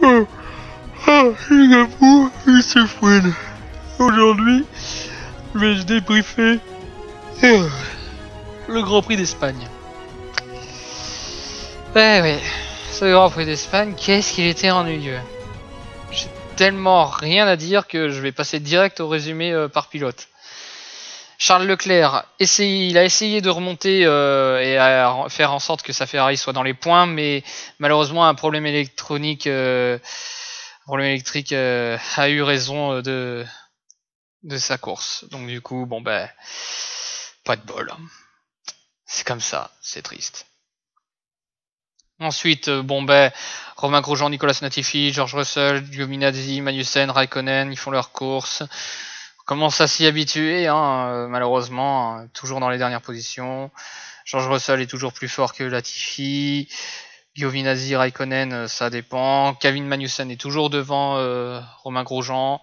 Les gars, c'est Fouine. Aujourd'hui, je vais débriefer le Grand Prix d'Espagne. Ouais, ce Grand Prix d'Espagne, qu'est-ce qu'il était ennuyeux. J'ai tellement rien à dire que je vais passer direct au résumé par pilote. Charles Leclerc, il a essayé de remonter et à faire en sorte que sa Ferrari soit dans les points, mais malheureusement un problème électrique a eu raison de sa course. Donc du coup, bon ben, pas de bol. C'est comme ça, c'est triste. Ensuite, Romain Grosjean, Nicolas Latifi, George Russell, Giovinazzi, Magnussen, Raikkonen, ils font leur course. On commence à s'y habituer, malheureusement, toujours dans les dernières positions. George Russell est toujours plus fort que Latifi. Giovinazzi, Raikkonen, ça dépend. Kevin Magnussen est toujours devant Romain Grosjean.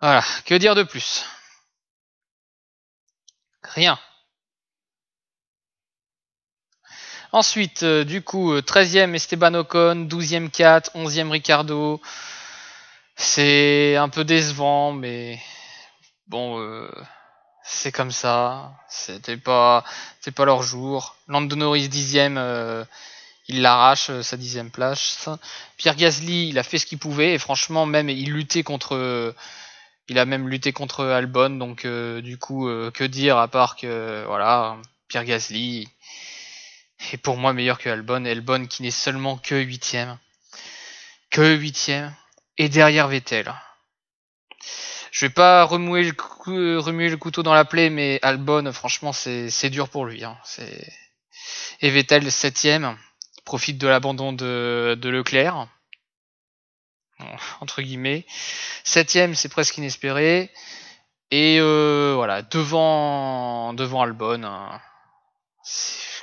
Voilà, que dire de plus? Rien. Ensuite, 13e Esteban Ocon, 12e Kat, 11e Ricardo. C'est un peu décevant, mais bon, c'est comme ça. C'était pas leur jour. Lando Norris 10e, il l'arrache sa 10e place. Pierre Gasly, il a fait ce qu'il pouvait et franchement même il a même lutté contre Albon, donc que dire à part que voilà, Pierre Gasly est pour moi meilleur que Albon qui n'est seulement que 8e. Et derrière Vettel. Je vais pas remuer le couteau dans la plaie, mais Albon, franchement, c'est dur pour lui. Et Vettel 7e, profite de l'abandon de Leclerc, entre guillemets. 7e, c'est presque inespéré. Et voilà, devant Albon,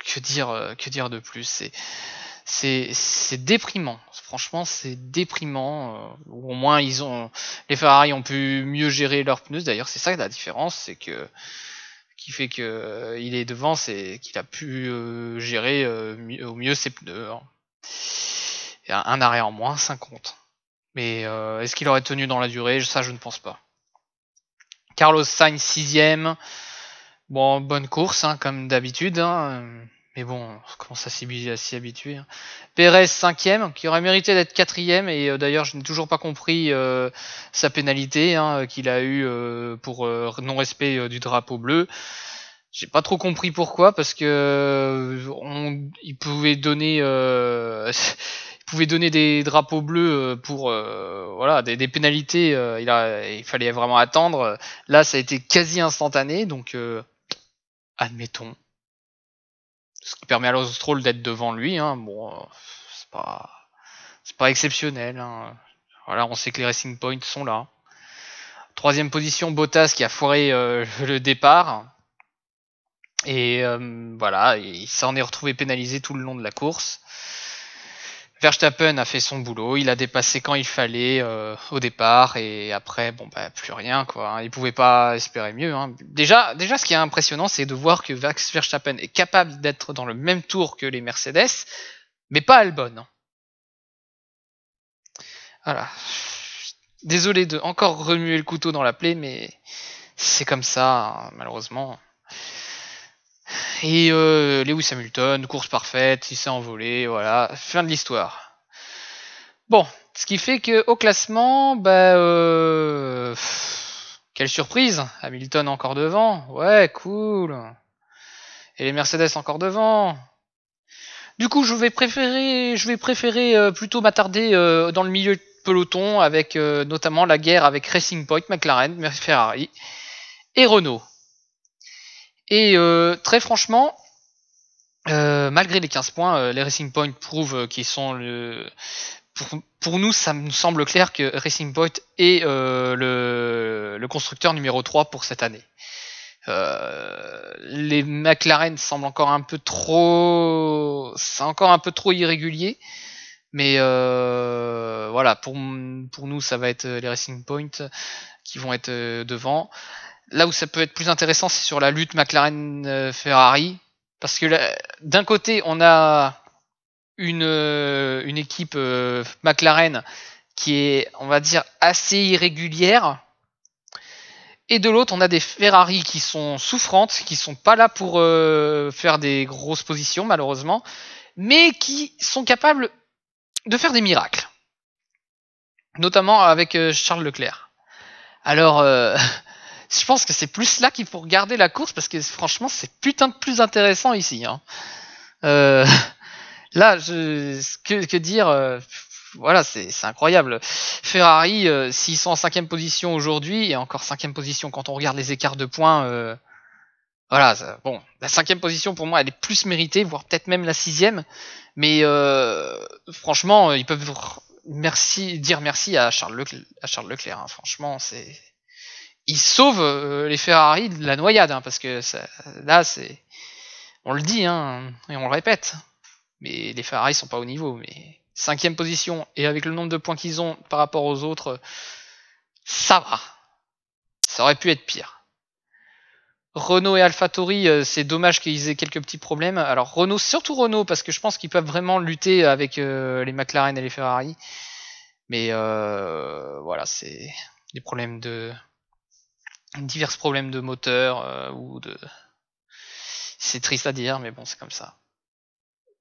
que dire de plus, c'est déprimant. Franchement, c'est déprimant. Au moins, les Ferrari ont pu mieux gérer leurs pneus. D'ailleurs, c'est ça la différence, c'est que qui fait que il est devant, c'est qu'il a pu gérer au mieux ses pneus. Il y a un arrêt en moins, 50. Mais est-ce qu'il aurait tenu dans la durée? Ça, je ne pense pas. Carlos Sainz 6e. Bon, bonne course, comme d'habitude. Mais bon, on commence à s'y habituer. Perez 5e, qui aurait mérité d'être 4e. Et d'ailleurs, je n'ai toujours pas compris sa pénalité qu'il a eu pour non-respect du drapeau bleu. J'ai pas trop compris pourquoi, parce que il pouvait donner des drapeaux bleus pour voilà, des pénalités. Il fallait vraiment attendre. Là, ça a été quasi instantané, donc admettons. Ce qui permet à Lance Stroll d'être devant lui. Bon, c'est pas exceptionnel. Voilà, on sait que les Racing Point sont là. 3e position, Bottas qui a foiré le départ. Et voilà, il s'en est retrouvé pénalisé tout le long de la course. Verstappen a fait son boulot, il a dépassé quand il fallait au départ et après plus rien quoi. Il pouvait pas espérer mieux. Déjà ce qui est impressionnant, c'est de voir que Verstappen est capable d'être dans le même tour que les Mercedes, mais pas Albon. Voilà. Désolé de encore remuer le couteau dans la plaie, mais c'est comme ça malheureusement. Et Lewis Hamilton, course parfaite, il s'est envolé, voilà, fin de l'histoire. Bon, ce qui fait que au classement, quelle surprise, Hamilton encore devant, ouais, cool. Et les Mercedes encore devant. Du coup, je vais préférer plutôt m'attarder dans le milieu de peloton avec notamment la guerre avec Racing Point, McLaren, Ferrari et Renault. Et très franchement, malgré les 15 points, les Racing Point prouvent qu'ils sont pour nous, ça me semble clair que Racing Point est le constructeur numéro 3 pour cette année. Les McLaren semblent encore un peu trop... C'est encore un peu trop irrégulier. Mais voilà, pour nous, ça va être les Racing Point qui vont être devant. Là où ça peut être plus intéressant, c'est sur la lutte McLaren-Ferrari. Parce que d'un côté, on a une équipe McLaren qui est, on va dire, assez irrégulière. Et de l'autre, on a des Ferrari qui sont souffrantes, qui sont pas là pour faire des grosses positions, malheureusement, mais qui sont capables de faire des miracles. Notamment avec Charles Leclerc. Alors, je pense que c'est plus là qu'il faut regarder la course, parce que franchement, c'est putain de plus intéressant ici. Hein. Là, que dire voilà, c'est incroyable. Ferrari, s'ils sont en 5ème position aujourd'hui, et encore 5ème position quand on regarde les écarts de points, voilà, bon, la 5ème position pour moi, elle est plus méritée, voire peut-être même la 6ème. Mais franchement, ils peuvent dire merci à Charles Leclerc. Hein. Franchement, il sauve les Ferrari de la noyade, hein, parce que là, on le dit, hein, et on le répète. Mais les Ferrari sont pas au niveau. Mais 5ème position, et avec le nombre de points qu'ils ont par rapport aux autres, ça va. Ça aurait pu être pire. Renault et AlphaTauri, c'est dommage qu'ils aient quelques petits problèmes. Alors Renault, surtout Renault, parce que je pense qu'ils peuvent vraiment lutter avec les McLaren et les Ferrari. Mais voilà, c'est des problèmes divers problèmes de moteur ou de... C'est triste à dire, mais bon, c'est comme ça.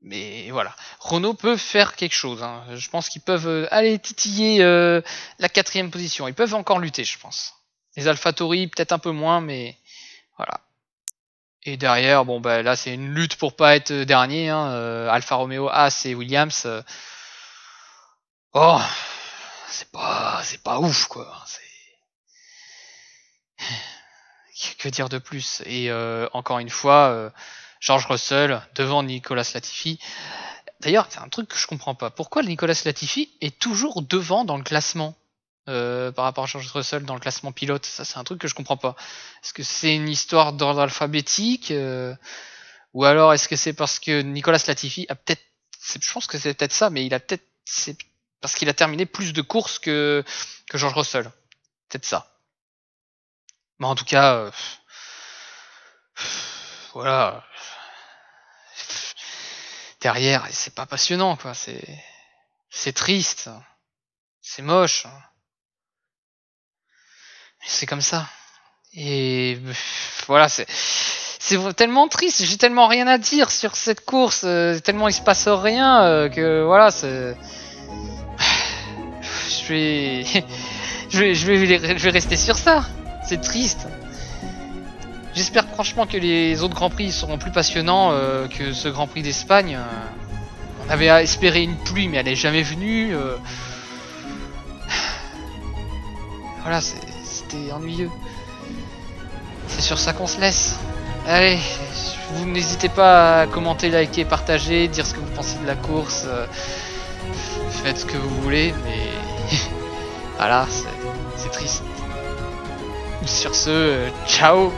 Mais voilà, Renault peut faire quelque chose. Hein. Je pense qu'ils peuvent aller titiller la 4ème position. Ils peuvent encore lutter, je pense. Les AlphaTauri, peut-être un peu moins, mais voilà. Et derrière, bon bah là c'est une lutte pour pas être dernier. Hein. Alfa Romeo, Haas et Williams. Oh, c'est pas ouf quoi. Que dire de plus? Et encore une fois. George Russell devant Nicolas Latifi. D'ailleurs, c'est un truc que je comprends pas. Pourquoi Nicolas Latifi est toujours devant dans le classement par rapport à George Russell dans le classement pilote? Ça, c'est un truc que je comprends pas. Est-ce que c'est une histoire d'ordre alphabétique ou alors est-ce que c'est parce que Nicolas Latifi a peut-être... Je pense que c'est peut-être ça, mais c'est parce qu'il a terminé plus de courses que George Russell. Peut-être ça. Mais en tout cas... voilà. Derrière, c'est pas passionnant, quoi. C'est triste. C'est moche. C'est comme ça. Et voilà, c'est tellement triste. J'ai tellement rien à dire sur cette course. Tellement il se passe rien que voilà, je vais rester sur ça. C'est triste. J'espère franchement que les autres Grands Prix seront plus passionnants que ce Grand Prix d'Espagne. On avait espéré une pluie, mais elle n'est jamais venue. Voilà, c'était ennuyeux. C'est sur ça qu'on se laisse. Allez, vous n'hésitez pas à commenter, liker, partager, dire ce que vous pensez de la course. Faites ce que vous voulez, mais voilà, c'est triste. Sur ce, ciao.